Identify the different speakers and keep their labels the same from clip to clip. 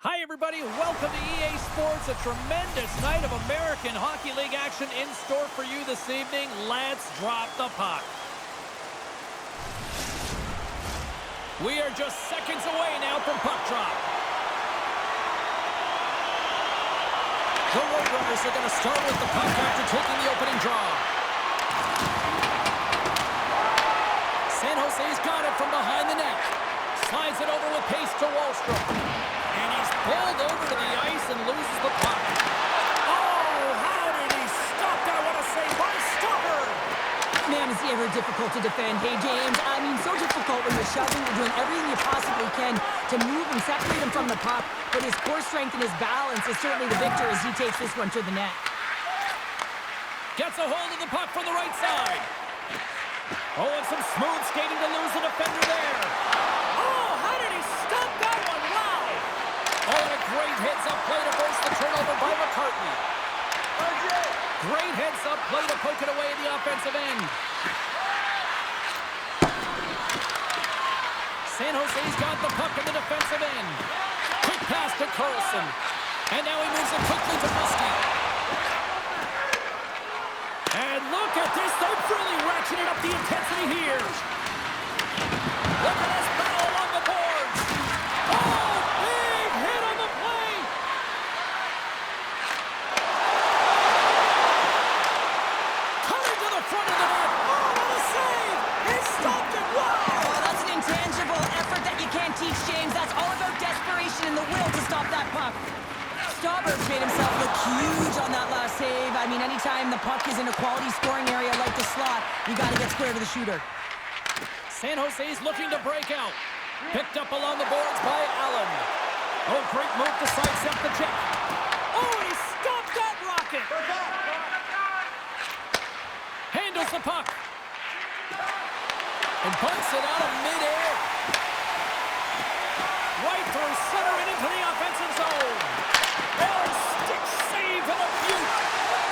Speaker 1: Hi, everybody. Welcome to EA Sports. A tremendous night of American Hockey League action in store for you this evening. Let's drop the puck. We are just seconds away now from puck drop. The Roadrunners are going to start with the puck after taking the opening draw. San Jose's got it from behind the net. Slides it over with pace to Wallstrom. And he's pulled over to the ice and loses the puck. Oh, how did he stop that? What a save by Stopper!
Speaker 2: Man, is he ever difficult to defend. Hey, James, I mean, so difficult when you're shoving, you're doing everything you possibly can to move and separate him from the puck. But his core strength and his balance is certainly the victor as he takes this one to the net.
Speaker 1: Gets a hold of the puck from the right side. Oh, and some smooth skating to lose the defender there. Oh, how did he stop that one? Wow! Oh, and a great heads-up play to force the turnover by McCartney. Great heads-up play to poke it away in the offensive end. San Jose's got the puck in the defensive end. Quick pass to Carlson. And now he moves it quickly to Muskie. And look at this. They've really ratcheted up the intensity here. Look at this battle along the boards. Oh, big hit on the play. Coming to the front of the net. Oh, what a save. He stopped it. Wow.
Speaker 2: Oh, that's an intangible effort that you can't teach, James. That's all about desperation and the will to stop that puck. Stauber's made himself look huge on that last save. I mean, anytime the puck is in a quality scoring area like the slot, you got to get square to the shooter.
Speaker 1: San Jose's looking to break out. Picked up along the boards by Allen. Oh, great move to sidestep the check. Oh, and he stopped that rocket. Handles the puck. And bunts it out of midair. Right through center and into the offensive zone. Oh, stick save and a beaut.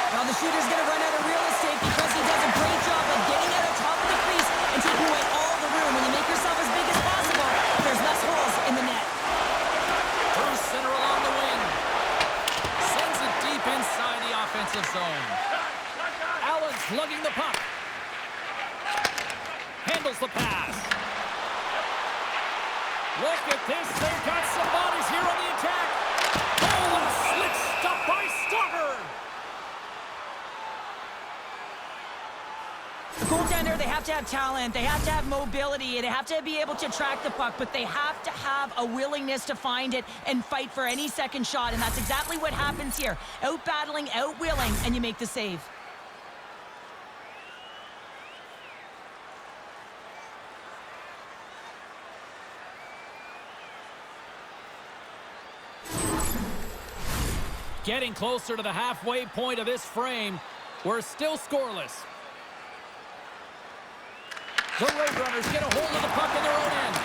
Speaker 2: Now the shooter's going to run out of real estate because he does a great job of getting out of top of the crease and taking away all the room. When you make yourself as big as possible, there's less holes in the net.
Speaker 1: Through center along the wing. Sends it deep inside the offensive zone. Allen's lugging the puck. Handles the pass. Look at this. They've got some bodies here on the attack. Oh, a slick stop by Stopper.
Speaker 2: The goaltender, they have to have talent, they have to have mobility, they have to be able to track the puck, but they have to have a willingness to find it and fight for any second shot, and that's exactly what happens here. Out-battling, out-willing, and you make the save.
Speaker 1: Getting closer to the halfway point of this frame. We're still scoreless. The Roadrunners get a hold of the puck in their own end.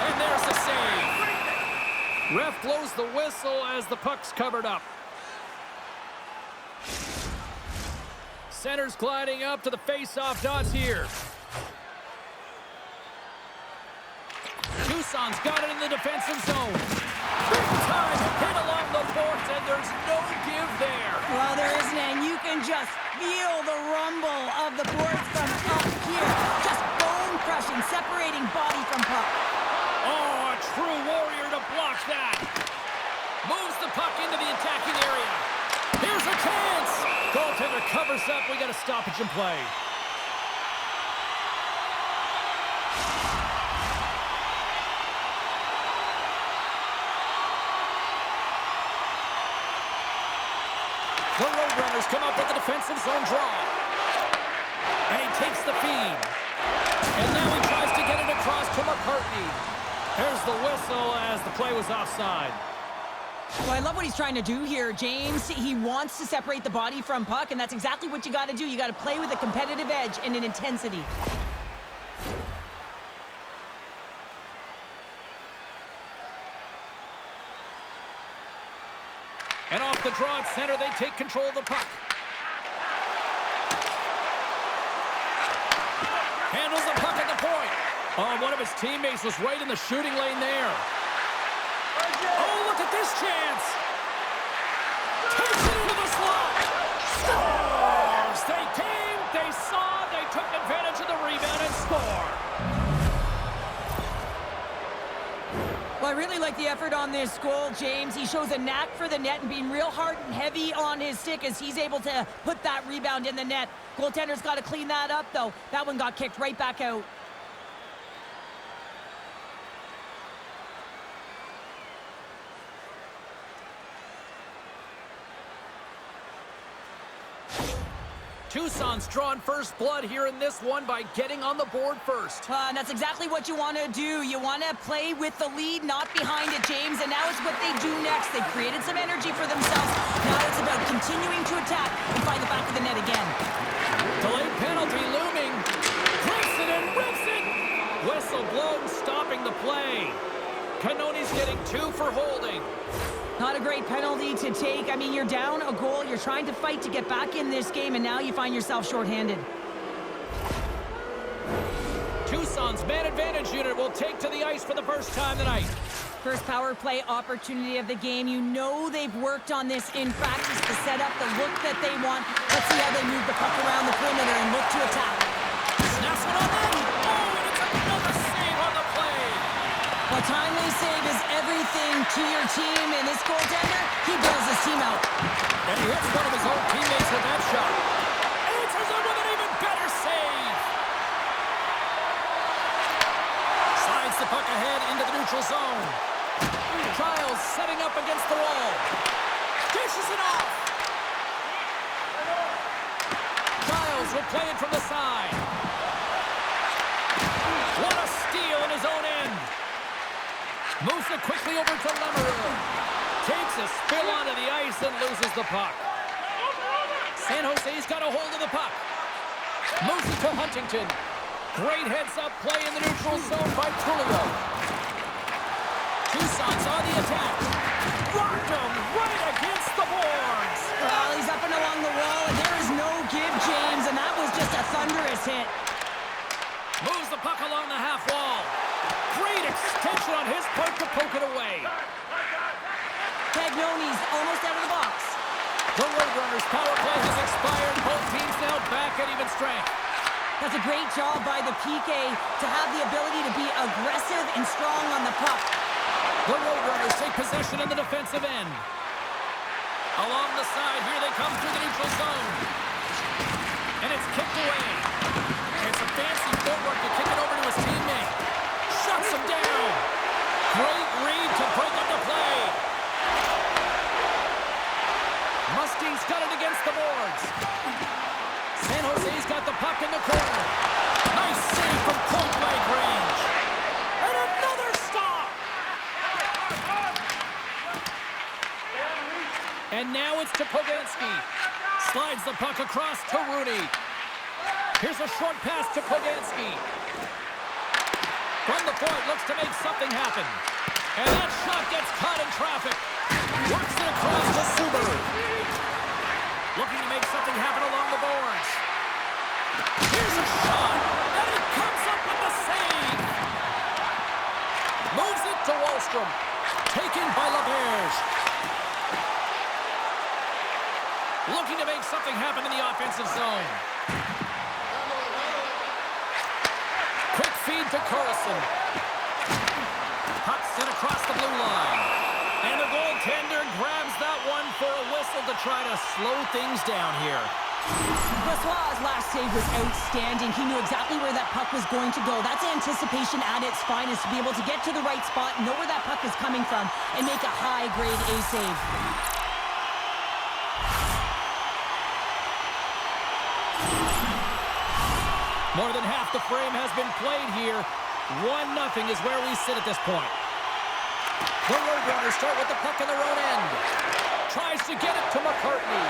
Speaker 1: And there's the save. Ref blows the whistle as the puck's covered up. Center's gliding up to the face-off dots here. Tucson's got it in the defensive zone. Big time hit along the boards, and there's no give there.
Speaker 2: Well, there isn't, and you can just feel the rumble of the boards from up here. Just bone-crushing, separating body from puck.
Speaker 1: Oh, a true warrior to block that. Moves the puck into the attacking area. Here's a chance. Goaltender covers up. We got a stoppage in play. The Roadrunners come up with a defensive zone draw. And he takes the feed. And now he tries to get it across to McCartney. There's the whistle as the play was offside.
Speaker 2: Well, I love what he's trying to do here, James. He wants to separate the body from puck, and that's exactly what you got to do. You got to play with a competitive edge and an intensity.
Speaker 1: And off the draw at center, they take control of the puck. Handles the puck at the point. Oh, one of his teammates was right in the shooting lane there. Oh, look at with this chance. Takes it into the slot. Scores! They came, they saw, they took advantage of the rebound and score.
Speaker 2: Well, I really like the effort on this goal, James. He shows a knack for the net and being real hard and heavy on his stick as he's able to put that rebound in the net. Goaltender's got to clean that up, though. That one got kicked right back out.
Speaker 1: Tucson's drawn first blood here in this one by getting on the board first.
Speaker 2: And that's exactly what you want to do. You want to play with the lead, not behind it, James. And now it's what they do next. They've created some energy for themselves. Now it's about continuing to attack and find the back of the net again.
Speaker 1: Delayed penalty looming. Rips it and rips it. Whistle blown, stopping the play. Cannoni's getting 2 for holding.
Speaker 2: Not a great penalty to take. I mean, you're down a goal. You're trying to fight to get back in this game, and now you find yourself shorthanded.
Speaker 1: Tucson's man advantage unit will take to the ice for the first time tonight.
Speaker 2: First power play opportunity of the game. You know they've worked on this in practice to set up the look that they want. Let's see how they move the puck around the perimeter and look to attack.
Speaker 1: Snaps one on them. Oh, and it's another save on the play.
Speaker 2: A timely save is everything to your team, and this goaltender, he bails his team out.
Speaker 1: And he hits one of his own teammates with that shot. Answers it with an even better save. Slides the puck ahead into the neutral zone. Giles setting up against the wall. Dishes it off. Giles will play it from the side. What a steal in his own end. Moves it quickly over to Lemereau. Takes a spill onto the ice and loses the puck. San Jose's got a hold of the puck. Moves it to Huntington. Great heads-up play in the neutral zone by Trulio. Tucson's on the attack. Rocked him right against the boards.
Speaker 2: Well, he's up and along the wall, and there is no give, James, and that was just a thunderous hit.
Speaker 1: Moves the puck along the half wall. Great extension on his part to poke it away.
Speaker 2: Cagnoni's almost out of the box.
Speaker 1: The Roadrunners' power play has expired. Both teams now back at even strength.
Speaker 2: That's a great job by the PK to have the ability to be aggressive and strong on the puck.
Speaker 1: The Roadrunners take possession in the defensive end. Along the side, here they come through the neutral zone. And it's kicked away. It's a fancy footwork to kick it over to his teammate. Shuts him down. Great read to break up the play. Muskie's got it against the boards. San Jose's got the puck in the corner. Nice save from point-blank range. And another stop. And now it's to Poganski. Slides the puck across to Rooney. Here's a short pass to Poganski. From the point, looks to make something happen. And that shot gets caught in traffic. Works it across to Subaru. Looking to make something happen along the boards. Here's a shot. And it comes up with the save. Moves it to Wallstrom. Taken by LaBerge. Looking to make something happen in the offensive zone. Quick feed to Carlson. Puck sent across the blue line. And the goaltender grabs that one for a whistle to try to slow things down here.
Speaker 2: Brossoit's last save was outstanding. He knew exactly where that puck was going to go. That's anticipation at its finest, to be able to get to the right spot, know where that puck is coming from, and make a high-grade A save.
Speaker 1: More than half the frame has been played here. 1-0 is where we sit at this point. The Roadrunners start with the puck in their own end. Tries to get it to McCartney.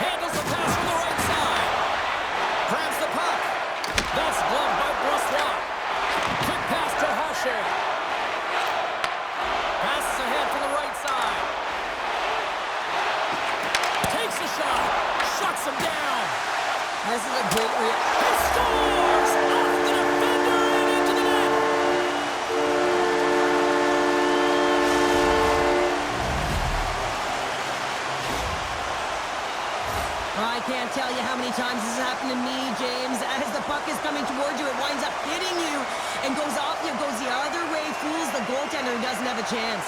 Speaker 1: Handles the pass from the right side. Grabs the puck. That's gloved by Brossoit. Quick pass to Hache. Passes ahead from the right side. Takes the shot. Shuts him down.
Speaker 2: This is a great
Speaker 1: He scores! Off the defender and into the net!
Speaker 2: I can't tell you how many times this has happened to me, James. As the puck is coming towards you, it winds up hitting you and goes off you, goes the other way, fools the goaltender, who doesn't have a chance.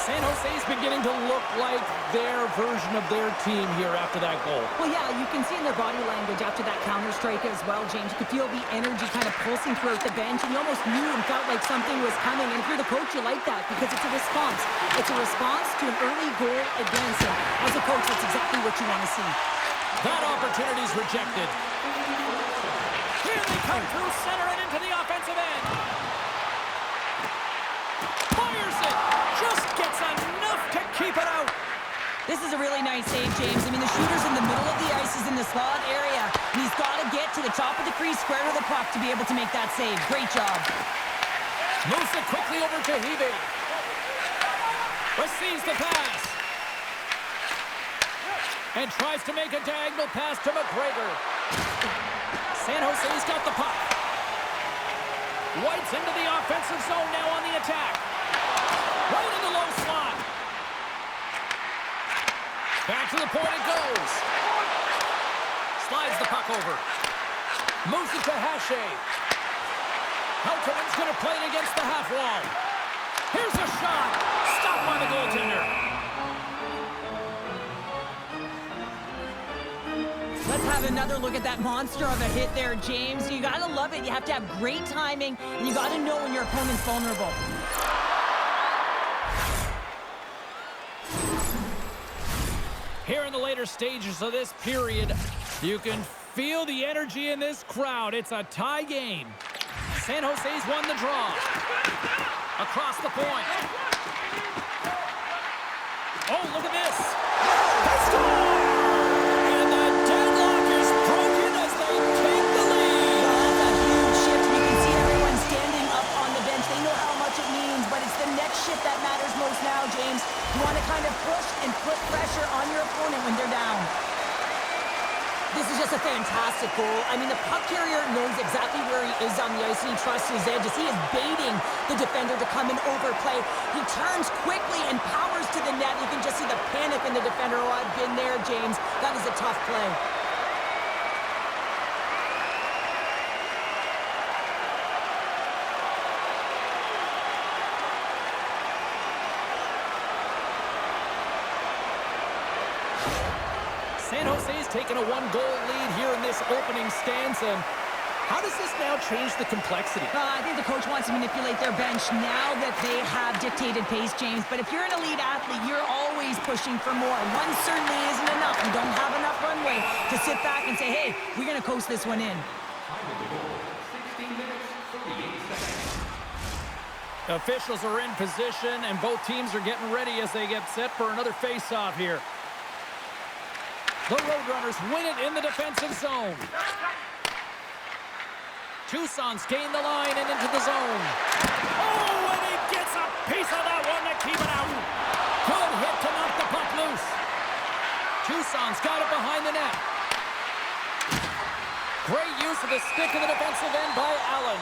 Speaker 1: San Jose's beginning to look like their version of their team here after that goal.
Speaker 2: Well, yeah, you can see in their body language after that counter strike as well, James. You could feel the energy kind of pulsing throughout the bench, and you almost knew and felt like something was coming. And if you're the coach, you like that because it's a response. It's a response to an early goal against him. As a coach, that's exactly what you want to see.
Speaker 1: That opportunity's rejected. Here they come through center and into the offensive end. Fires it. Just gets enough to keep it out.
Speaker 2: This is a really nice save, James. I mean, the shooter's in the middle of the ice, is in the slot area, and he's got to get to the top of the crease, square to the puck to be able to make that save. Great job.
Speaker 1: Moves it quickly over to Hebe. Receives the pass. And tries to make a diagonal pass to McGregor. San Jose's got the puck. White's into the offensive zone now on the attack. Right in the low slot. Back to the point it goes. Slides the puck over. Moves it to Hache. Heltonen's going to play it against the half wall. Here's a shot. Stopped by the goaltender.
Speaker 2: Let's have another look at that monster of a hit there, James. You got to love it. You have to have great timing, and you got to know when your opponent's vulnerable.
Speaker 1: Here in the later stages of this period, you can feel the energy in this crowd. It's a tie game. San Jose's won the draw. Across the point. Oh, look at this. They score! And the deadlock is broken as they take the lead.
Speaker 2: Oh, that's a huge shift. You can see everyone standing up on the bench. They know how much it means, but it's the next shift that matters most now, James. You want to kind of push and put pressure on your opponent when they're down. This is just a fantastic goal. I mean, the puck carrier knows exactly where he is on the ice, and he trusts his edges. He is baiting the defender to come and overplay. He turns quickly and powers to the net. You can just see the panic in the defender. Oh, I've been there, James. That is a tough play.
Speaker 1: San Jose's taken a one-goal lead here in this opening stanza. How does this now change the complexity?
Speaker 2: I think the coach wants to manipulate their bench now that they have dictated pace, James. But if you're an elite athlete, you're always pushing for more. One certainly isn't enough. You don't have enough runway to sit back and say, hey, we're going to coast this one in.
Speaker 1: Officials are in position, and both teams are getting ready as they get set for another face-off here. The Roadrunners win it in the defensive zone. Tucson's gained the line and into the zone. Oh, and he gets a piece of that one to keep it out. Good hit to knock the puck loose. Tucson's got it behind the net. Great use of the stick in the defensive end by Allen.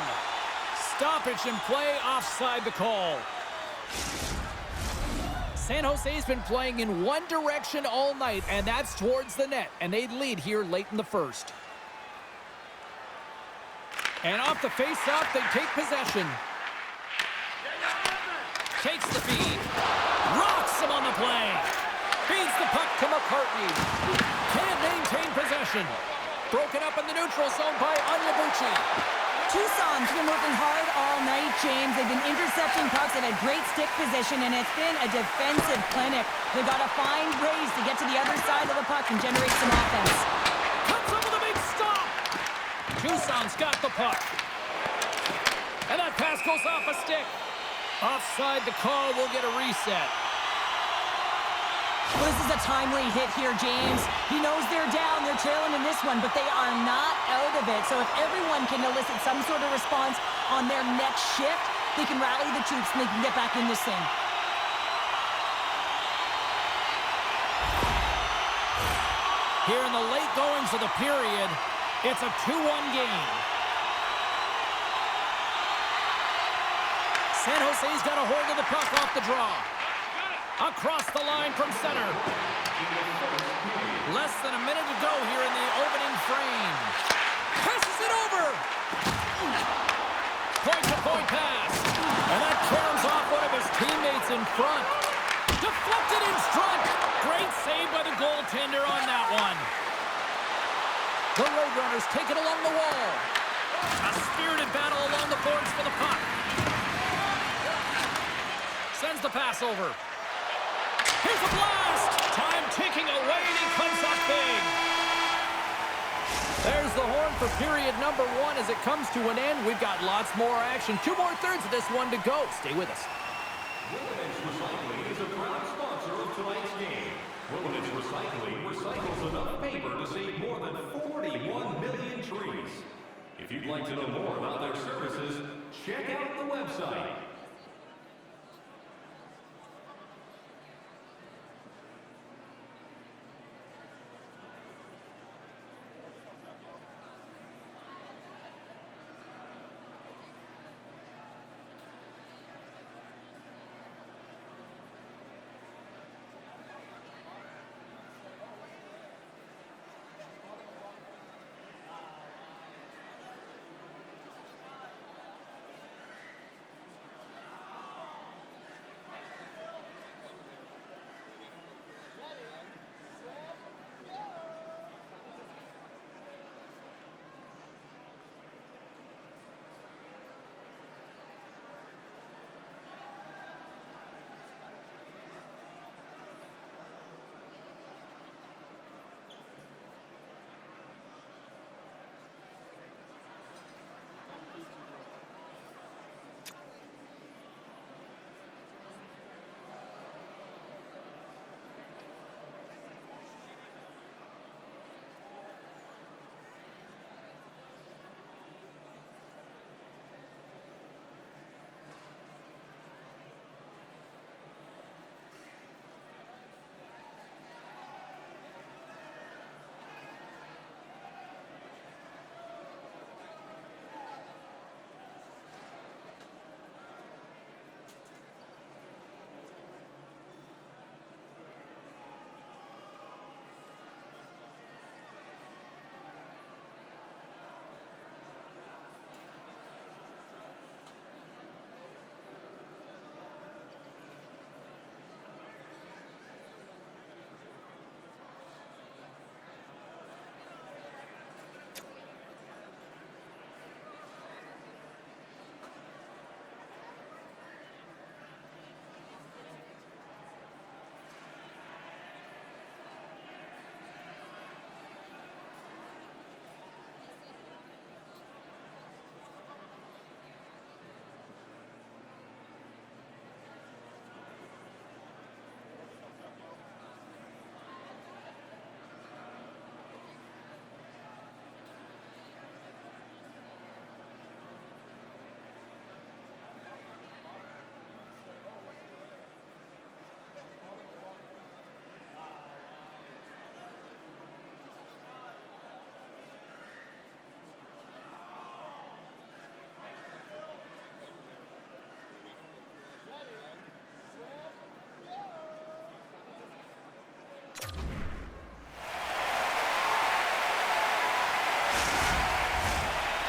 Speaker 1: Stoppage in play, offside the call. San Jose's been playing in one direction all night, and that's towards the net, and they lead here late in the first. And off the face-off, they take possession. Takes the feed. Rocks him on the play. Feeds the puck to McCartney. Can't maintain possession. Broken up in the neutral zone by Onyebuchi.
Speaker 2: Tucson's been working hard all night, James. They've been intercepting pucks at a great stick position, and it's been a defensive clinic. They've got to find ways to get to the other side of the puck and generate some offense.
Speaker 1: Comes up with a big stop. Tucson's got the puck. And that pass goes off a stick. Offside the call will get a reset.
Speaker 2: Well, this is a timely hit here, James. He knows they're down, they're trailing in this one, but they are not out of it. So if everyone can elicit some sort of response on their next shift, they can rally the troops and they can get back in this thing.
Speaker 1: Here in the late goings of the period, it's a 2-1 game. San Jose's got a hold of the puck off the draw. Across the line from center. Less than a minute to go here in the opening frame. Passes it over. Point-to-point pass. And that caroms off one of his teammates in front. Deflected in front. Great save by the goaltender on that one. The Roadrunners take it along the wall. A spirited battle along the boards for the puck. Sends the pass over. Here's a blast! Time ticking away, and he comes up big. There's the horn for period number 1 as it comes to an end. We've got lots more action. 2 more thirds of this one to go. Stay with us.
Speaker 3: Wilderness Recycling is a proud sponsor of tonight's game. Wilderness Recycling recycles enough paper to save more than 41 million trees. If you'd like to know more about their services, check out the website.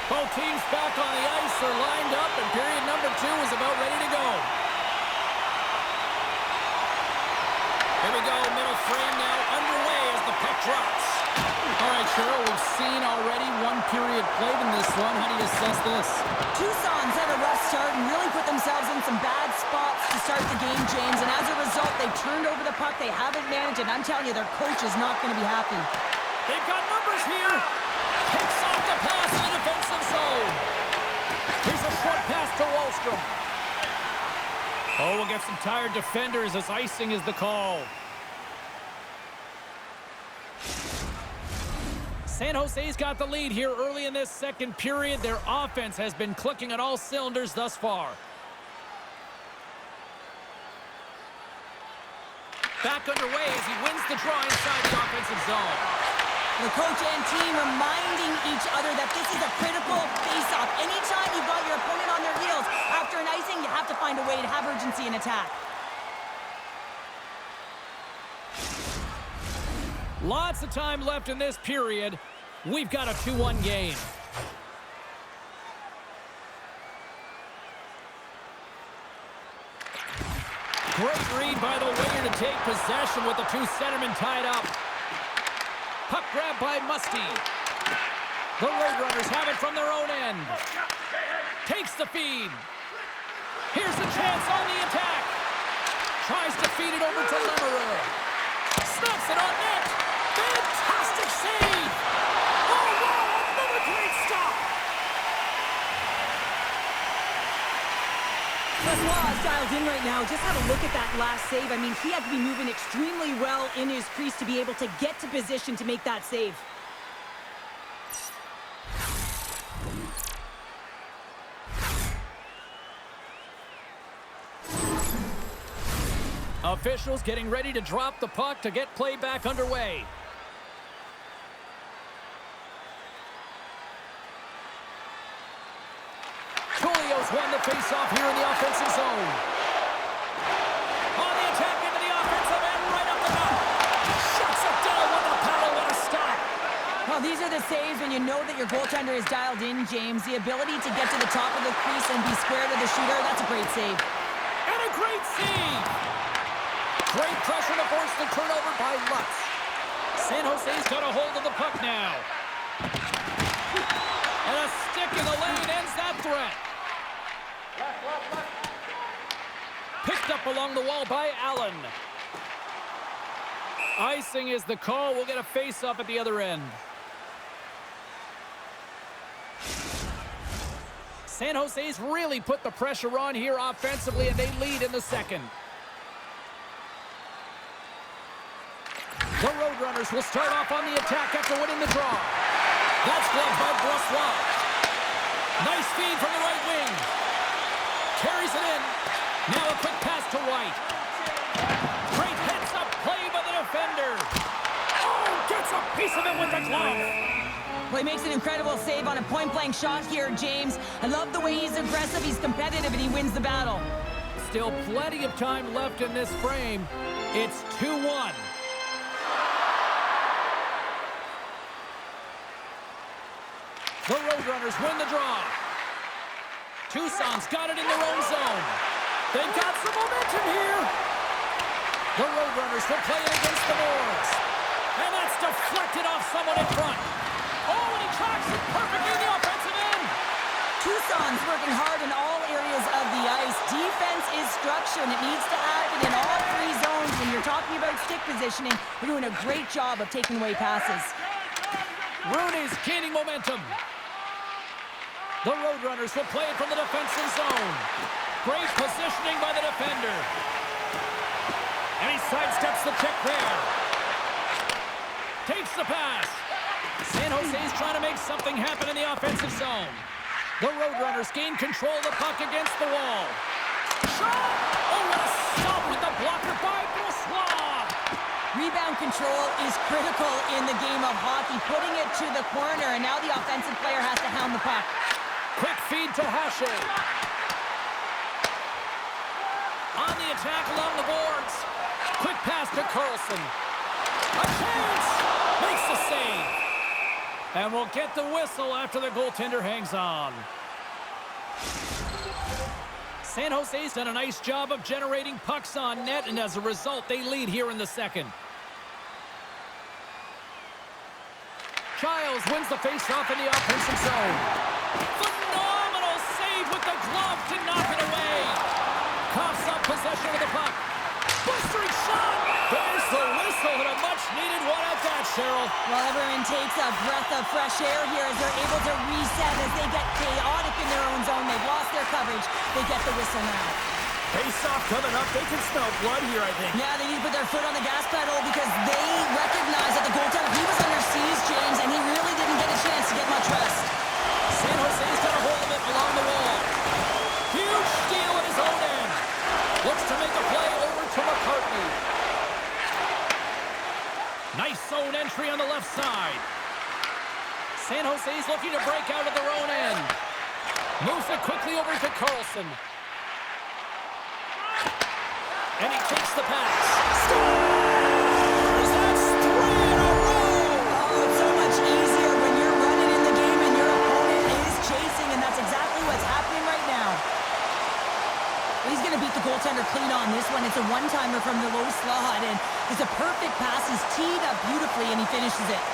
Speaker 1: Both teams back on the ice are lined up, and period number 2 is about ready to go. Here we go, middle frame now underway as the puck drops. All right, Cheryl, we've seen already 1 period played in this one. How do you assess this?
Speaker 2: Tucson's had a rough start and really put themselves in some bad spots to start the game, James. And as a result, they've turned over the puck. They haven't managed it. I'm telling you, their coach is not going to be happy.
Speaker 1: They've got numbers here. Picks off the pass in the defensive zone. Here's a short pass to Wallstrom. Oh, we'll get some tired defenders as icing is the call. San Jose's got the lead here early in this second period. Their offense has been clicking on all cylinders thus far. Back underway as he wins the draw inside the offensive zone.
Speaker 2: The coach and team reminding each other that this is a critical face-off. Anytime you've got your opponent on their heels after an icing, you have to find a way to have urgency in attack.
Speaker 1: Lots of time left in this period. We've got a 2-1 game. Great read by the winger to take possession with the two centermen tied up. Puck grab by Musty. The Roadrunners have it from their own end. Takes the feed. Here's the chance on the attack. Tries to feed it over to Lemerer. Snaps it on net. Fantastic save. Oh, wow, another great stop.
Speaker 2: Francois is dialed in right now. Just have a look at that last save. I mean, he had to be moving extremely well in his crease to be able to get to position to make that save.
Speaker 1: Officials getting ready to drop the puck to get play back underway. Tulio's won the faceoff here in the offensive zone. On the attack into the offensive end, right up the top. Shuts it down with a paddle. What a stop.
Speaker 2: Well, these are the saves when you know that your goaltender is dialed in, James. The ability to get to the top of the crease and be square to the shooter, that's a great save.
Speaker 1: And a great save. Great pressure to force the turnover by Lutz. San Jose's got a hold of the puck now. And a stick in the lane ends that threat. Picked up along the wall by Allen. Icing is the call. We'll get a face-off at the other end. San Jose's really put the pressure on here offensively, and they lead in the second. The Roadrunners will start off on the attack after winning the draw. That's gloved by Brossois. Nice feed from the right wing. Carries it in. Now a quick pass to White. Great heads-up play by the defender. Oh, gets a piece of it with the glove.
Speaker 2: Well, he makes an incredible save on a point-blank shot here, James. I love the way he's aggressive, he's competitive, and he wins the battle.
Speaker 1: Still plenty of time left in this frame. It's 2-1. The Roadrunners win the draw. Tucson's got it in their own zone. They've got some momentum here. The Roadrunners will play it against the boards. And that's deflected off someone in front. Oh, and he tracks it perfectly in the offensive end.
Speaker 2: Tucson's working hard in all areas of the ice. Defense is structure, and it needs to happen in all three zones. When you're talking about stick positioning, they're doing a great job of taking away passes.
Speaker 1: Rooney's gaining momentum. The Roadrunners will play it from the defensive zone. Great positioning by the defender. And he sidesteps the check there. Takes the pass. San Jose's trying to make something happen in the offensive zone. The Roadrunners gain control of the puck against the wall. Shot! Oh, what a stop with the blocker by Brossois!
Speaker 2: Rebound control is critical in the game of hockey. Putting it to the corner, and now the offensive player has to hound the puck.
Speaker 1: Quick feed to Hache. On the attack along the boards. Quick pass to Carlson. A chance! Makes the save. And we'll get the whistle after the goaltender hangs on. San Jose's done a nice job of generating pucks on net, and as a result, they lead here in the second. Childs wins the face-off in the offensive zone. Phenomenal save with the glove to knock it away. Coughs up possession of the puck. Blistering shot. There's the whistle and a much-needed one at that, Cheryl.
Speaker 2: Well, everyone takes a breath of fresh air here as they're able to reset as they get chaotic in their own zone. They've lost their coverage. They get the whistle now.
Speaker 1: Face-off coming up. They can smell blood here, I think.
Speaker 2: Yeah, they need to put their foot on the gas pedal because they recognize that the goaltender, he was under siege, James, and he really didn't get a chance to get much rest.
Speaker 1: San Jose's got a hold of it along the wall. Huge steal at his own end. Looks to make a play over to McCartney. Nice zone entry on the left side. San Jose's looking to break out of their own end. Moves it quickly over to Carlson. And he takes the pass. Scores! That's 3 in a row!
Speaker 2: Oh, it's so much easier when you're running in the game and your opponent is chasing, and that's exactly what's happening right now. He's going to beat the goaltender clean on this one. It's a one-timer from the low slot, and it's a perfect pass. He's teed up beautifully, and he finishes it.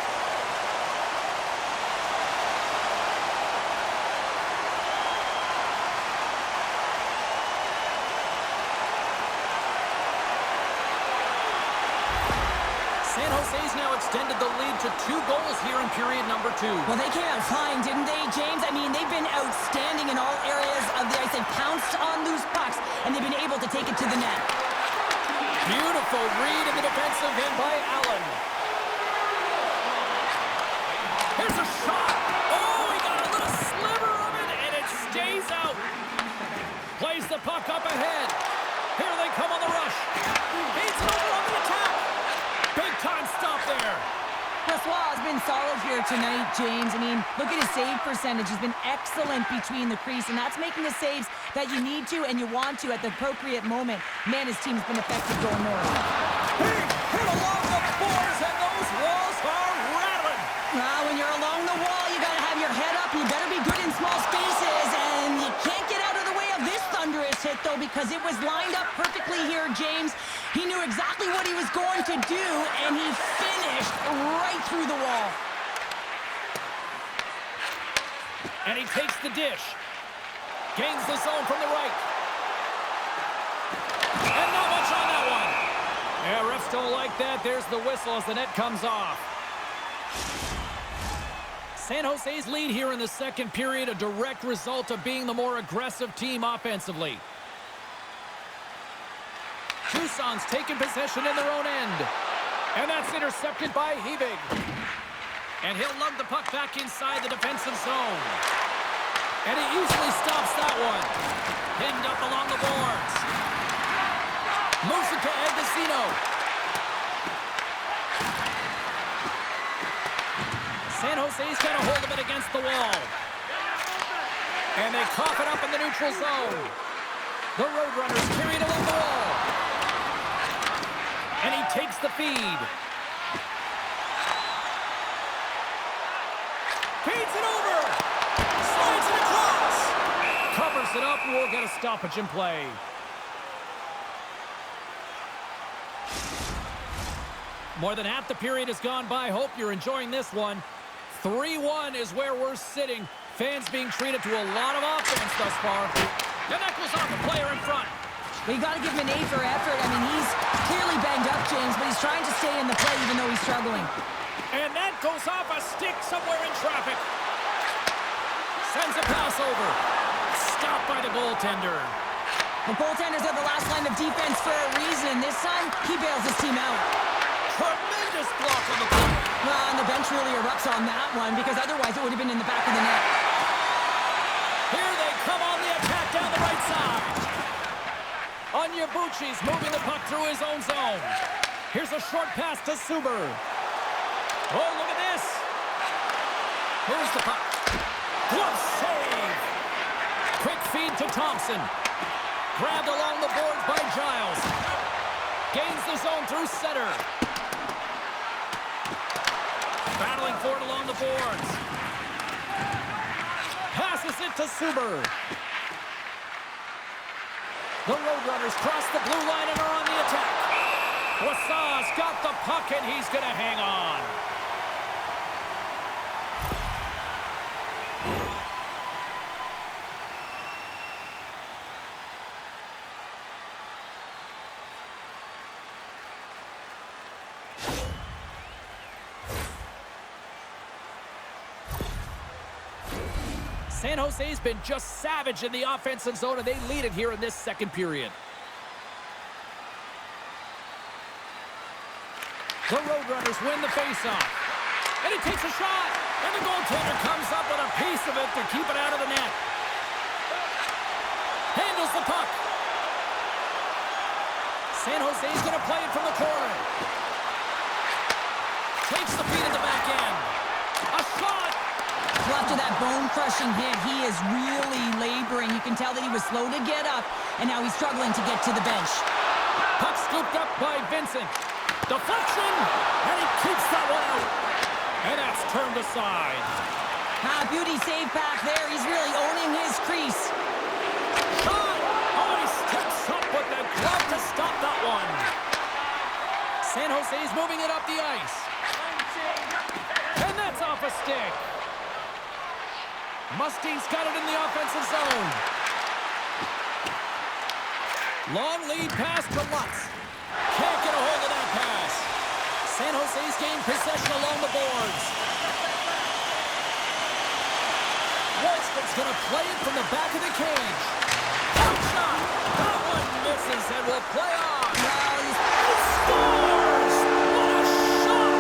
Speaker 1: San Jose's now extended the lead to 2 goals here in period number 2.
Speaker 2: Well, they came out flying, didn't they, James? I mean, they've been outstanding in all areas of the ice. They've pounced on loose pucks, and they've been able to take it to the net.
Speaker 1: Beautiful read in the defensive end by Allen. Here's a shot. Oh, he got a little sliver of it, and it stays out. Plays the puck up ahead. Here they come on the rush. Beats it over on the attack. Big time stop there.
Speaker 2: Brossoit has been solid here tonight, James. I mean, look at his save percentage. He's been excellent between the crease, and that's making the saves that you need to and you want to at the appropriate moment. Man, his team's been effective going north.
Speaker 1: Big hit along the boards, and those walls are rattling.
Speaker 2: Well, when you're along the wall, you got to have your head up. You better be good in small spaces, and you can't get out of the way of this thunderous hit, though, because it was lined up perfectly here, James. He knew exactly what he was going to do, and he finished right through the wall.
Speaker 1: And he takes the dish. Gains the zone from the right. And not much on that one. Yeah, refs don't like that. There's the whistle as the net comes off. San Jose's lead here in the second period, a direct result of being the more aggressive team offensively. Tucson's taken possession in their own end. And that's intercepted by Hebig. And he'll lug the puck back inside the defensive zone. And he easily stops that one. Pinned up along the boards. Moves it to Agostino. San Jose's got a hold of it against the wall. And they cough it up in the neutral zone. The Roadrunners carry it along the wall. And he takes the feed. Feeds it over. Slides it across. Covers it up. We'll get a stoppage in play. More than half the period has gone by. Hope you're enjoying this one. 3-1 is where we're sitting. Fans being treated to a lot of offense thus far. And that goes off the player in front.
Speaker 2: Well, you got to give him an A for effort. I mean, he's clearly banged up, James, but he's trying to stay in the play even though he's struggling.
Speaker 1: And that goes off a stick somewhere in traffic. Sends a pass over. Stopped by the goaltender.
Speaker 2: The goaltenders are the last line of defense for a reason. This time, he bails his team out.
Speaker 1: Tremendous block on the play.
Speaker 2: Well, and the bench really erupts on that one because otherwise it would have been in the back of the net.
Speaker 1: Here they come on the attack down the right side. Onyebuchi's moving the puck through his own zone. Here's a short pass to Suber. Oh, look at this. Moves the puck. Glove save. Quick feed to Thompson. Grabbed along the boards by Giles. Gains the zone through center. Battling for it along the boards. Passes it to Suber. The Roadrunners cross the blue line and are on the attack. Wassau's got the puck and he's going to hang on. San Jose's been just savage in the offensive zone, and they lead it here in this second period. The Roadrunners win the faceoff. And he takes a shot. And the goaltender comes up with a piece of it to keep it out of the net. Handles the puck. San Jose's going to play it from the corner.
Speaker 2: crushing hit. He is really laboring. You can tell that he was slow to get up, and now he's struggling to get to the bench.
Speaker 1: Puck scooped up by Vincent. Deflection, and he keeps that one out. And that's turned aside.
Speaker 2: Beauty save back there. He's really owning his crease.
Speaker 1: Shot! Oh, he steps up with the glove to stop that one. San Jose's moving it up the ice. And that's off a stick. Mustang's got it in the offensive zone. Long lead pass to Lutz. Can't get a hold of that pass. San Jose's gained possession along the boards. Wolfsburg's going to play it from the back of the cage. Top shot. That one misses and will play on.
Speaker 2: Well,
Speaker 1: He scores! What a shot!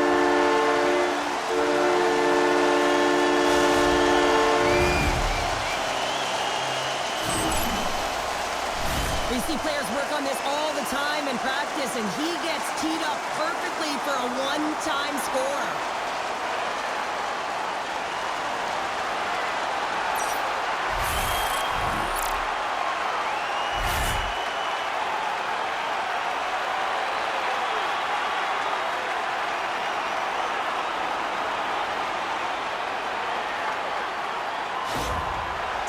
Speaker 2: we see players work on this all the time in practice, and he gets teed up perfectly for a one-time score.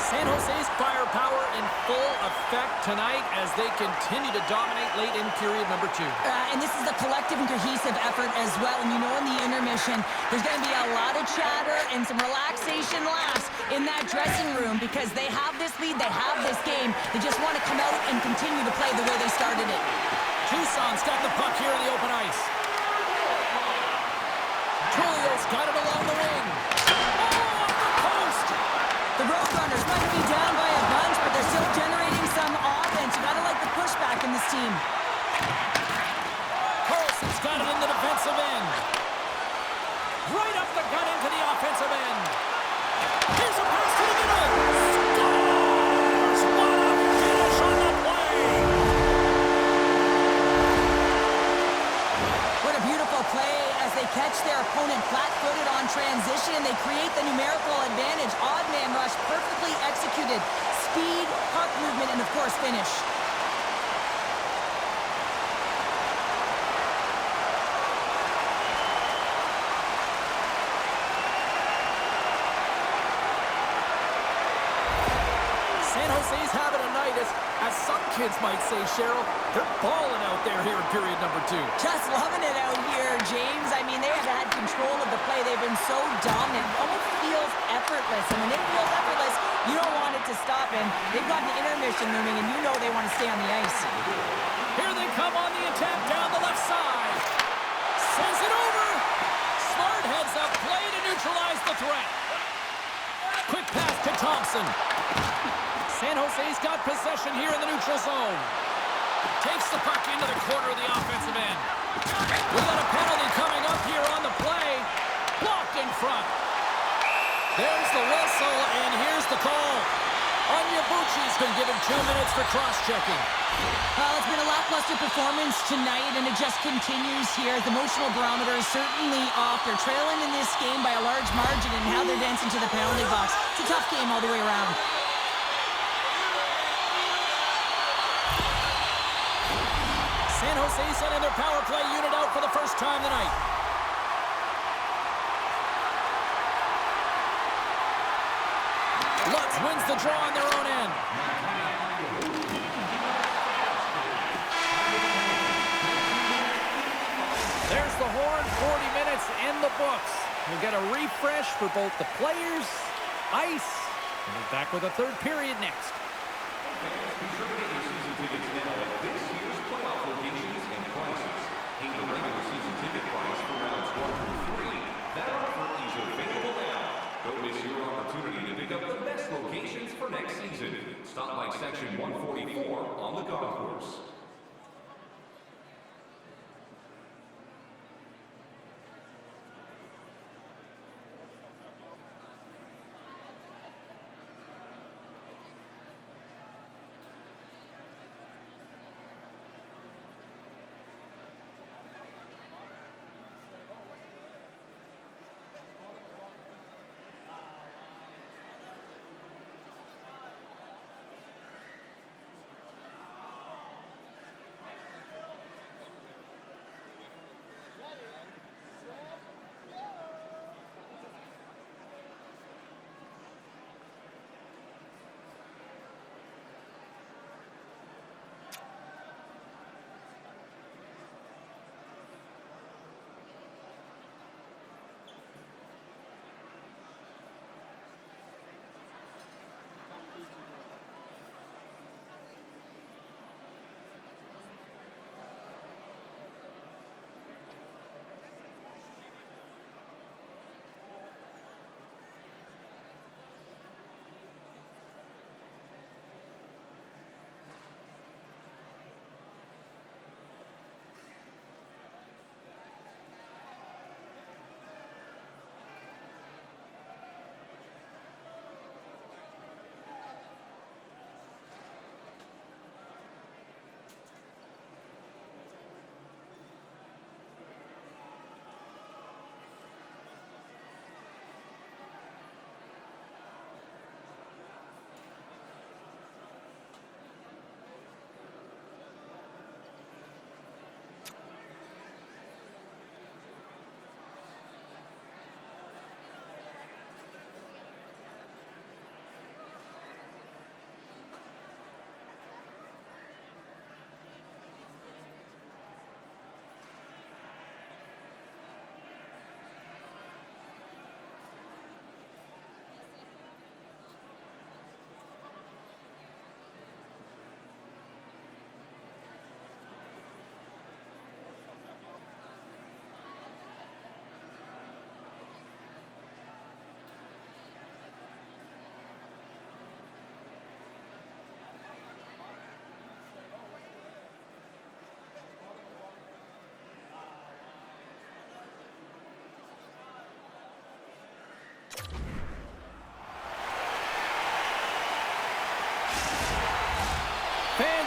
Speaker 1: San Jose's firepower in full effect tonight as they continue to dominate late in period number 2.
Speaker 2: And this is a collective and cohesive effort as well. And you know, in the intermission, there's going to be a lot of chatter and some relaxation laughs in that dressing room because they have this lead, they have this game. They just want to come out and continue to play the way they started it.
Speaker 1: Tucson's got the puck here in the open ice. Trulio's got it along the wing. Oh, off the post!
Speaker 2: The Roadrunners might be down by a bunch, but they're still generating some offense. You gotta like the pushback in this team.
Speaker 1: Carlson's got it in the defensive end. Right up the gut into the offensive end. Here's a pass to the middle. Scores! What a finish on the play!
Speaker 2: What a beautiful play as they catch their opponent flat-footed on transition. They create the numerical advantage. Odd man rush, perfectly executed. Speed, puck movement, and of course finish.
Speaker 1: San Jose's having a night, as some kids might say, Cheryl. They're balling out there here in period number 2.
Speaker 2: Just loving it out here, James. I mean, they have had control of the play. They've been so dominant. It almost feels effortless. And when it feels effortless, you don't want it to stop. And they've got the intermission looming, and you know they want to stay on the ice.
Speaker 1: Here they come on the attack down the left side. Sends it over. Smart heads up play to neutralize the threat. Quick pass to Thompson. San Jose's got possession here in the neutral zone. Takes the puck into the corner of the offensive end. We've got a penalty coming up here on the play. Blocked in front. There's the whistle, and here's the call. Onyebuchi's been given 2 minutes for cross-checking.
Speaker 2: Well, it's been a lackluster performance tonight, and it just continues here. The emotional barometer is certainly off. They're trailing in this game by a large margin, and how they're dancing to the penalty box. It's a tough game all the way around.
Speaker 1: San Jose sending their power play unit out for the first time tonight. Lutz wins the draw on their own end. There's the horn, 40 minutes in the books. We'll get a refresh for both the players, ice, and we're back with a third period next.
Speaker 3: Locations for next season. Stop by section 144 on the golf course.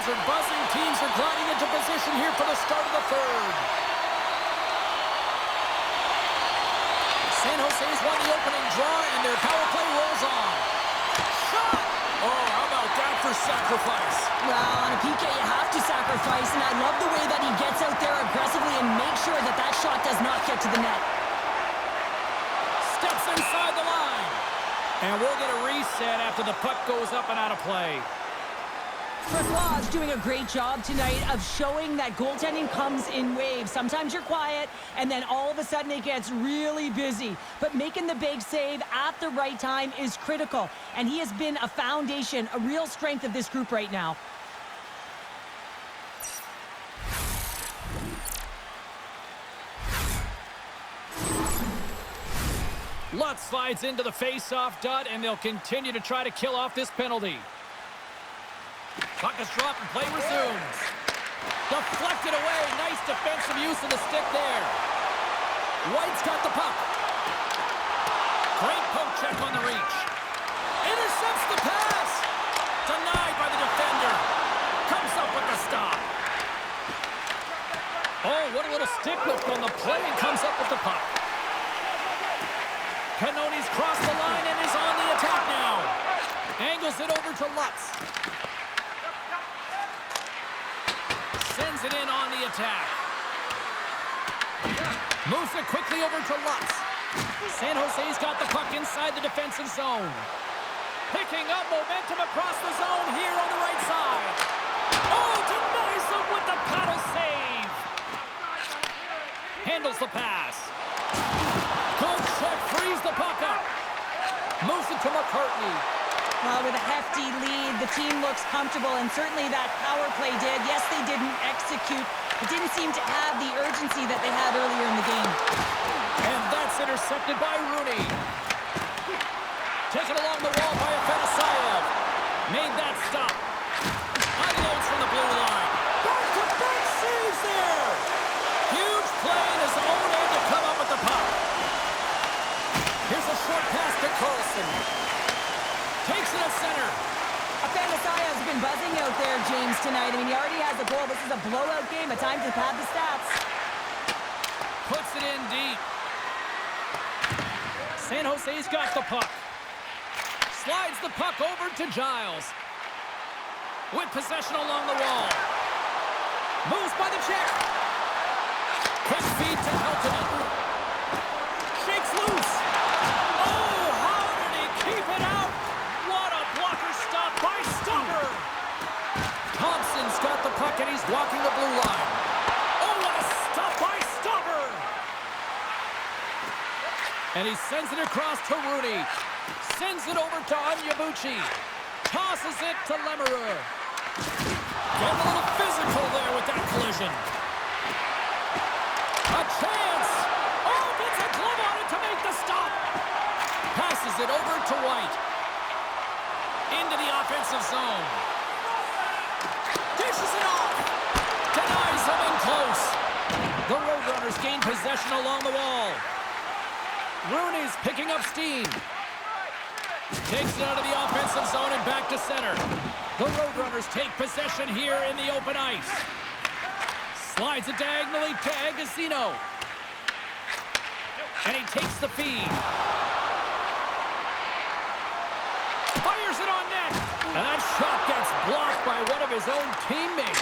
Speaker 1: are buzzing. Teams are gliding into position here for the start of the third. San Jose's won the opening draw, and their power play rolls on. Shot! Oh, how about that for sacrifice?
Speaker 2: Well, on a PK, you have to sacrifice, and I love the way that he gets out there aggressively and makes sure that that shot does not get to the net.
Speaker 1: Steps inside the line. And we'll get a reset after the puck goes up and out of play.
Speaker 2: TUCRR's doing a great job tonight of showing that goaltending comes in waves. Sometimes you're quiet, and then all of a sudden it gets really busy. But making the big save at the right time is critical. And he has been a foundation, a real strength of this group right now.
Speaker 1: Lutz slides into the face-off dot, and they'll continue to try to kill off this penalty. Puck is dropped and play resumes. Deflected away. Nice defensive use of the stick there. White's got the puck. Great poke check on the reach. Intercepts the pass. Denied by the defender. Comes up with the stop. Oh, what a little stick lift on the play, and comes up with the puck. Cannoni's crossed the line and is on the attack now. Angles it over to Lutz. Sends it in on the attack. Moves it quickly over to Lutz. San Jose's got the puck inside the defensive zone. Picking up momentum across the zone here on the right side. Oh, denies him with the paddle save. Handles the pass. Good check, frees the puck up. Moves it to McCartney.
Speaker 2: Well, with a hefty lead, the team looks comfortable, and certainly that power play did. Yes, they didn't execute. It didn't seem to have the urgency that they had earlier in the game.
Speaker 1: And that's intercepted by Rooney. Taken along the wall by Afanasayev. Made that stop. Unloads from the blue line. Back-to-back saves there. Huge play, and his own end to come up with the puck. Here's a short pass to Carlson. Takes it at center.
Speaker 2: Afanasayev's been buzzing out there, James, tonight. I mean, he already has a goal. This is a blowout game. A time to pad the stats.
Speaker 1: Puts it in deep. San Jose's got the puck. Slides the puck over to Giles. With possession along the wall. Moves by the check. Quick feed to Helton. Shakes loose. Oh, how did he keep it out? What a blocker stop by Stopper. Thompson's got the puck and he's walking the blue line. Oh, what a stop by Stopper. And he sends it across to Rooney. Sends it over to Onyebuchi. Tosses it to Lemereux. Getting a little physical there with that collision. A chance. Oh, gets a glove on it to make the stop. Passes it over to White. Into the offensive zone. Dishes it off. Denies him in close. The Roadrunners gain possession along the wall. Rooney's picking up steam. Takes it out of the offensive zone and back to center. The Roadrunners take possession here in the open ice. Slides it diagonally to Agostino. And he takes the feed. Fires it on net. And that shot gets blocked by one of his own teammates.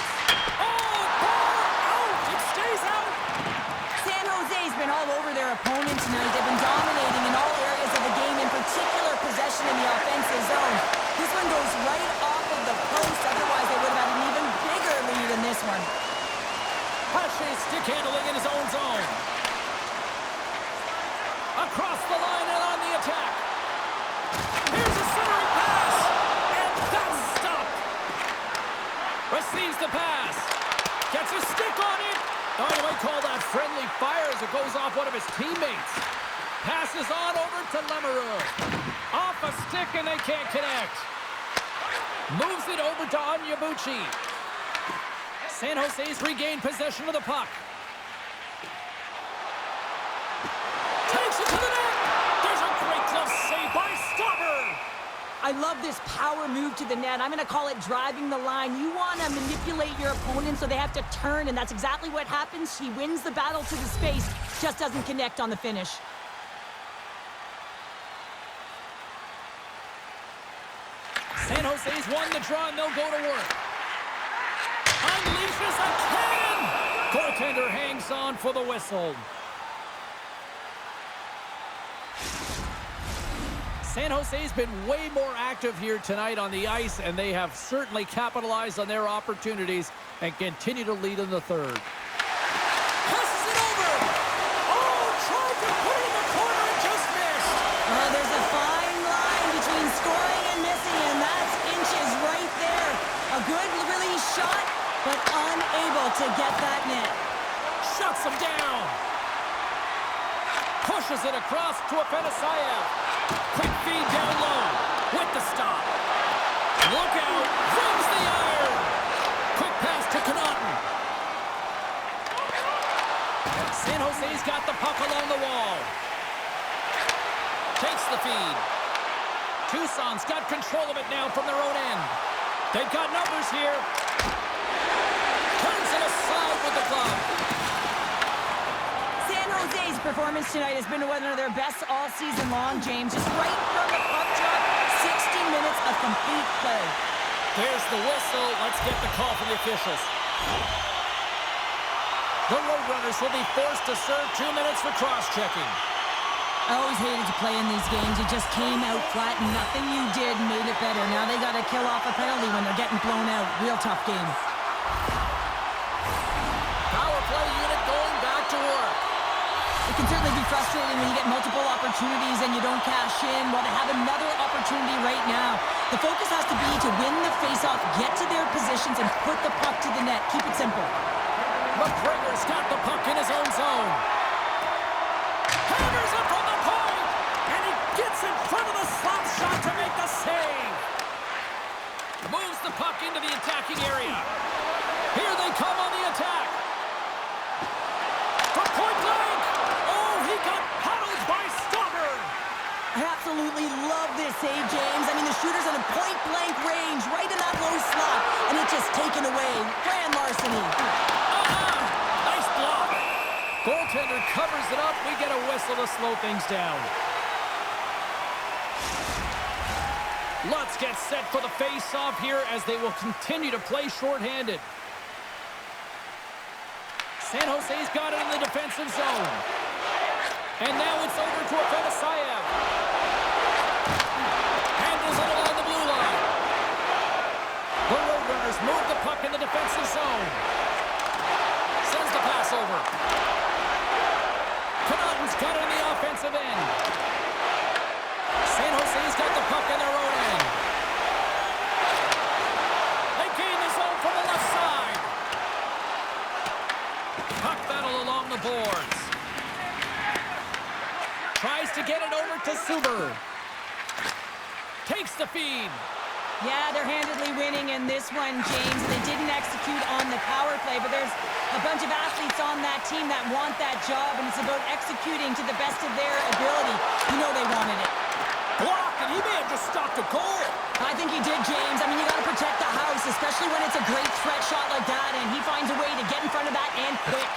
Speaker 1: Oh, ball out. It stays out.
Speaker 2: San Jose's been all over their opponent tonight. They've been dominating in all areas of the game, in particular possession in the offensive zone. This one goes right off of the post. Otherwise, they would have had an even bigger lead in this one.
Speaker 1: Pache's stick handling in his own zone. Across the line and on the attack. Here's a centering pass. And that's stopped. Receives the pass. Gets a stick on it. Oh, you might call that friendly fire as it goes off one of his teammates. Passes on over to Lemereux. Off a stick and they can't connect. Moves it over to Onyebuchi. San Jose's regained possession of the puck. Takes it to the net. There's a great glove save by Stopper.
Speaker 2: I love this power move to the net. I'm going to call it driving the line. You want to manipulate your opponent so they have to turn, and that's exactly what happens. He wins the battle to the space, just doesn't connect on the finish.
Speaker 1: San Jose's won the draw, and they'll go to work. Unleashes a cannon! Goaltender hangs on for the whistle. San Jose's been way more active here tonight on the ice, and they have certainly capitalized on their opportunities and continue to lead in the third. Passes it over! Oh, tried to put it in the corner and just missed!
Speaker 2: There's a fine line between scoring and missing, and that's inches right there. A good release shot, but unable to get that net.
Speaker 1: Shuts him down! Pushes it across to Afanasayev. Quick feed down low with the stop. Look out! Rings the iron! Quick pass to Connaughton. San Jose's got the puck along the wall. Takes the feed. Tucson's got control of it now from their own end. They've got numbers here. Turns it aside with the glove.
Speaker 2: San Jose's performance tonight has been one of their best all season long, James. Just right from the puck drop, 60 minutes of complete play.
Speaker 1: There's the whistle. Let's get the call from the officials. The Roadrunners will be forced to serve 2 minutes for cross-checking.
Speaker 2: I always hated to play in these games. You just came out flat and nothing you did made it better. Now they got to kill off a penalty when they're getting blown out. Real tough game.
Speaker 1: Power play unit going back to work.
Speaker 2: It can certainly be frustrating when you get multiple opportunities and you don't cash in. Well, they have another opportunity right now. The focus has to be to win the faceoff, get to their positions, and put the puck to the net. Keep it simple.
Speaker 1: McGregor's got the puck in his own zone. Hammers it from the point, and he gets in front of the slap shot to make the save. Moves the puck into the attacking area. Here they come on the attack. From point blank. Oh, he got paddled by Stopper.
Speaker 2: I absolutely love this save, James. I mean, the shooter's in a point-blank range, right in that low slot, and it's just taken away. Grand larceny.
Speaker 1: Nice block. Goaltender covers it up. We get a whistle to slow things down. Lutz gets set for the face-off here as they will continue to play shorthanded. San Jose's got it in the defensive zone. And now it's over to Afanasayev. Handles it along the blue line. The Roadrunners move the puck in the defensive zone. Sends the pass over. Connaughton's got it in the offensive end. San Jose's got the puck in their own end. They gain the zone from the left side. Puck battle along the boards. Tries to get it over to Suber. Takes the feed.
Speaker 2: Yeah, they're handedly winning in this one, James. They didn't execute on the power play, but there's a bunch of athletes on that team that want that job, and it's about executing to the best of their ability. You know they wanted it.
Speaker 1: Blocked, and he may have just stopped a goal.
Speaker 2: I think he did, James. I mean, you got to protect the house, especially when it's a great threat shot like that, and he finds a way to get in front of that and quick.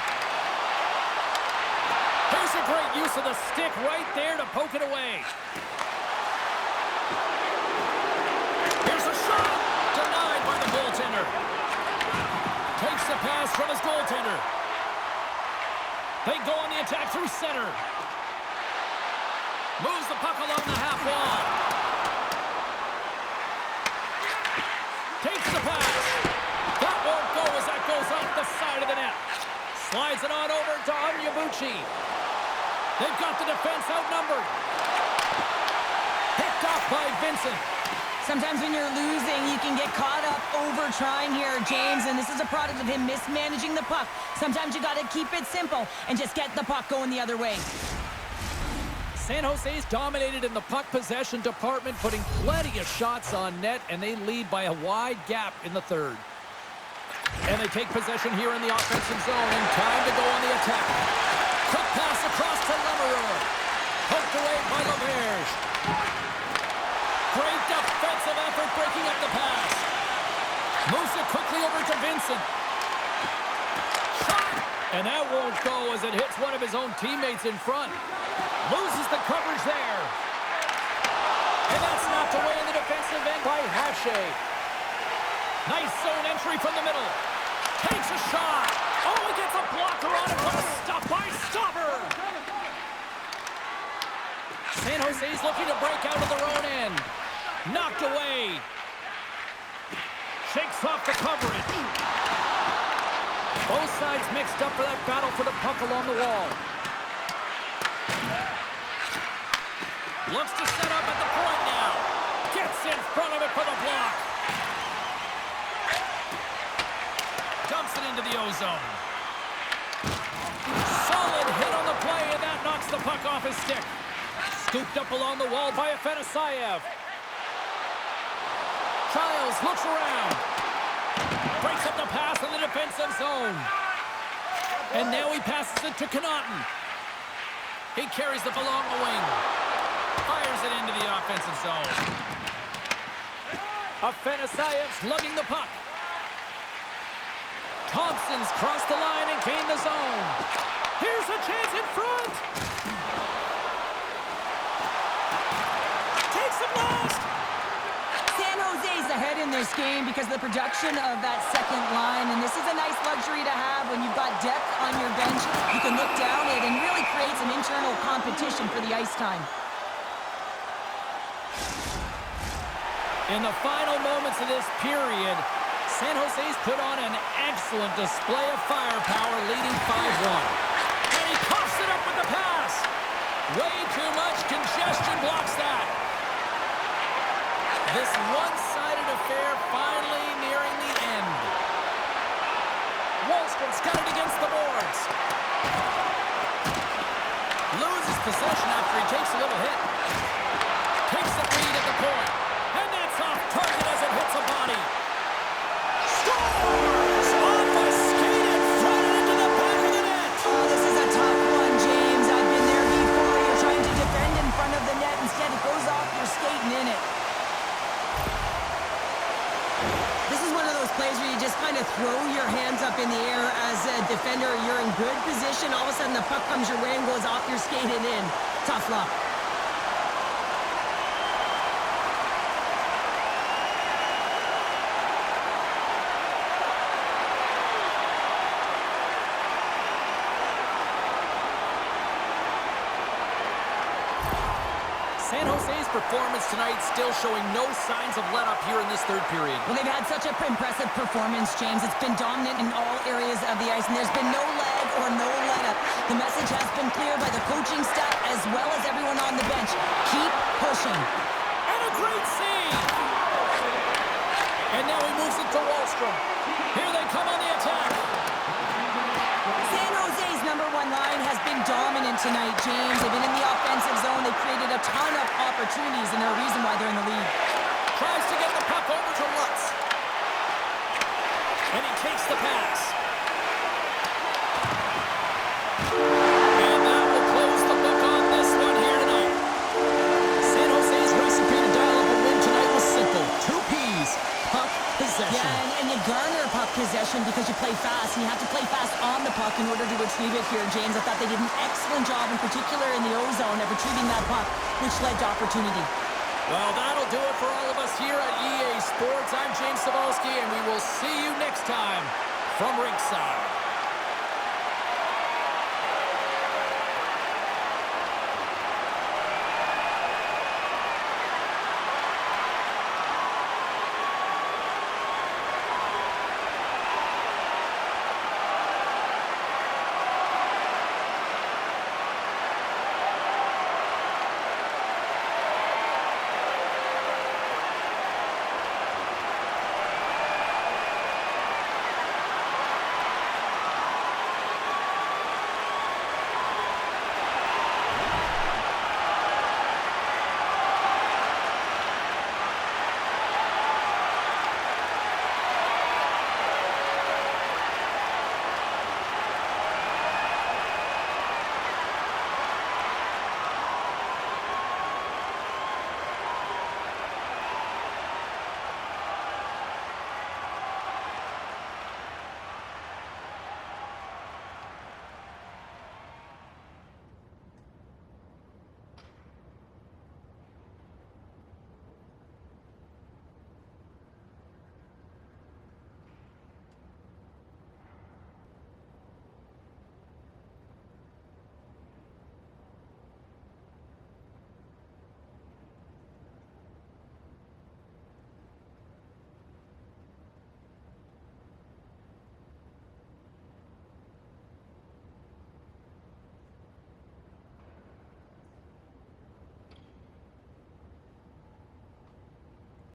Speaker 1: There's a great use of the stick right there to poke it away. Here's a shot. Denied by the goaltender. Takes the pass from his goaltender. They go on the attack through center. Moves the puck along the half wall. Takes the pass. That won't go as that goes off the side of the net. Slides it on over to Onyebuchi. They've got the defense outnumbered. Picked off by Vincent.
Speaker 2: Sometimes when you're losing, you can get caught up over trying here, James, and this is a product of him mismanaging the puck. Sometimes you got to keep it simple and just get the puck going the other way.
Speaker 1: San Jose's dominated in the puck possession department, putting plenty of shots on net, and they lead by a wide gap in the third. And they take possession here in the offensive zone, and time to go on the attack. Quick pass across to Lemereau. Poked away by LaBerge. Great defense. Vincent. Shot! And that won't go as it hits one of his own teammates in front. Loses the coverage there. And that's knocked away in the defensive end by Hache. Nice zone entry from the middle. Takes a shot. Oh, he gets a blocker on it. What a stop by Stopper. San Jose's looking to break out of their own end. Knocked away. Shakes off the coverage. Both sides mixed up for that battle for the puck along the wall. Looks to set up at the point now. Gets in front of it for the block. Dumps it into the ozone. Solid hit on the play, and that knocks the puck off his stick. Scooped up along the wall by Afanasayev. Childs looks around. Breaks up the pass in the defensive zone. And now he passes it to Connaughton. He carries the ball along the wing. Fires it into the offensive zone. Afanasayev's lugging the puck. Thompson's crossed the line and gained the zone. Here's a chance in front. Takes the blast.
Speaker 2: San Jose's ahead in this game because of the production of that second line, and this is a nice luxury to have when you've got depth on your bench. You can look down it and really create some internal competition for the ice time.
Speaker 1: In the final moments of this period, San Jose's put on an excellent display of firepower, leading 5-1. And he coughs it up with the pass. Way too much congestion blocks that. This one-sided affair finally nearing the end. Wallstrom's got it against the boards. Loses possession after he takes a little hit. Takes the lead at the point. And that's off target as it hits a body. Scores! Off a skate and thrown into the back of the net.
Speaker 2: Oh, this is a tough one, James. I've been there before. You're trying to defend in front of the net. Instead, it goes off your skate and in it. This is one of those plays where you just kind of throw your hands up in the air as a defender. You're in good position. All of a sudden, the puck comes your way and goes off your skate and in. Tough luck.
Speaker 1: San Jose's performance tonight still showing no signs of let-up here in this third period.
Speaker 2: Well, they've had such an impressive performance, James. It's been dominant in all areas of the ice, and there's been no lag or no let-up. The message has been clear by the coaching staff as well as everyone on the bench. Keep pushing.
Speaker 1: And a great save! And now he moves it to Wallstrom. Here they come on the attack.
Speaker 2: San Jose's number one line has been dominant tonight, James. They've been in the offensive zone. They've created a ton of opportunities, and they're a reason why they're in the lead.
Speaker 1: Tries to get the puck over to Lutz. And he takes the pass. And that will close the book on this one here tonight. San Jose's recipe to dial up a win tonight was simple. 2 P's. Puck possession.
Speaker 2: Yeah, and you garner puck possession because you play fast, and you have to play fast on the puck in order to retrieve it here, James. I thought they did an excellent job, in particular in the O-zone, of retrieving that puck, which led to opportunity.
Speaker 1: Well, that'll do it for all of us here at EA Sports. I'm James Cybulski, and we will see you next time from Rinkside.